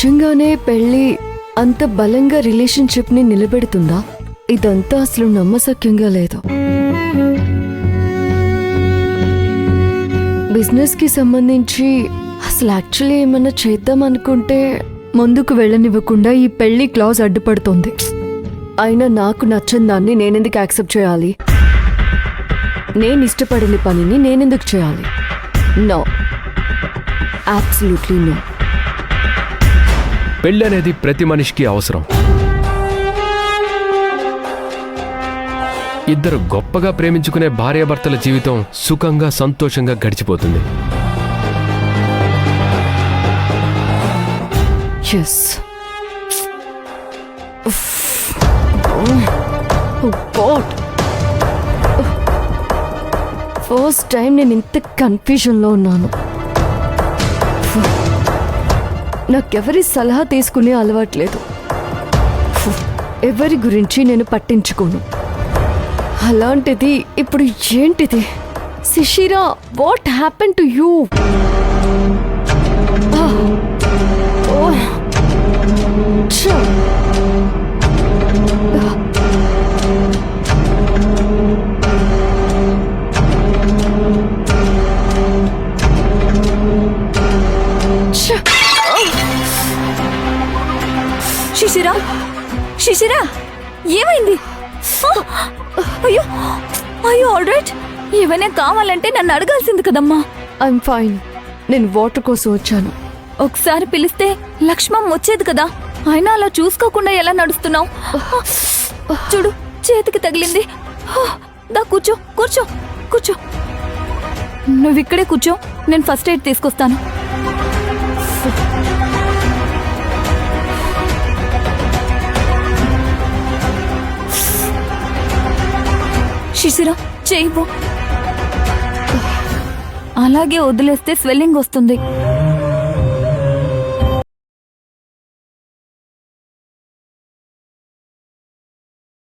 నిజంగానే పెళ్లి అంత బలంగా రిలేషన్షిప్ ని నిలబెడుతుందా? ఇదంతా అసలు నమ్మశక్యంగా లేదు. బిజినెస్ కి సంబంధించి అసలు యాక్చువల్లీ ఏమన్నా చేద్దాం అనుకుంటే ముందుకు వెళ్ళనివ్వకుండా ఈ పెళ్లి క్లాజ్ అడ్డుపడుతుంది. అయినా నాకు నచ్చని దాన్ని నేనెందుకు యాక్సెప్ట్ చేయాలి? నేను ఇష్టపడిన పనిని నేనెందుకు చేయాలి? No, absolutely no. పెళ్ళి అనేది ప్రతి మనిషికి అవసరం. ఇద్దరు గొప్పగా ప్రేమించుకునే భార్యాభర్తల జీవితం సుఖంగా సంతోషంగా గడిచిపోతుంది. ఫస్ట్ టైం నేను ఇంత కన్ఫ్యూజన్లో ఉన్నాను. నాకెవరి సలహా తీసుకునే అలవాట్లేదు. ఎవరి గురించి నేను పట్టించుకోను. అలాంటిది ఇప్పుడు ఏంటిది? Shishira, what happen to you? Shishira, Shishira, ఏమైంది? అయ్యో అయ్యో, ఆల్రైట్. ఏమైనా కావాలంటే నన్ను అడగాల్సింది కదమ్మా. I'm fine. నేను వాటర్ కోసం వచ్చాను. ఒకసారి పిలిస్తే లక్ష్మమ్మ వచ్చేది కదా. అయినా అలా చూసుకోకుండా ఎలా నడుస్తున్నావు? చూడు, చేతికి తగిలింది. దా, కూర్చో కూర్చో కూర్చో. నువ్వు ఇక్కడే కూర్చో, నేను ఫస్ట్ ఎయిడ్ తీసుకొస్తాను. శిశిరా, చేయిపో. అలాగే వదిలేస్తే స్వెల్లింగ్ వస్తుంది.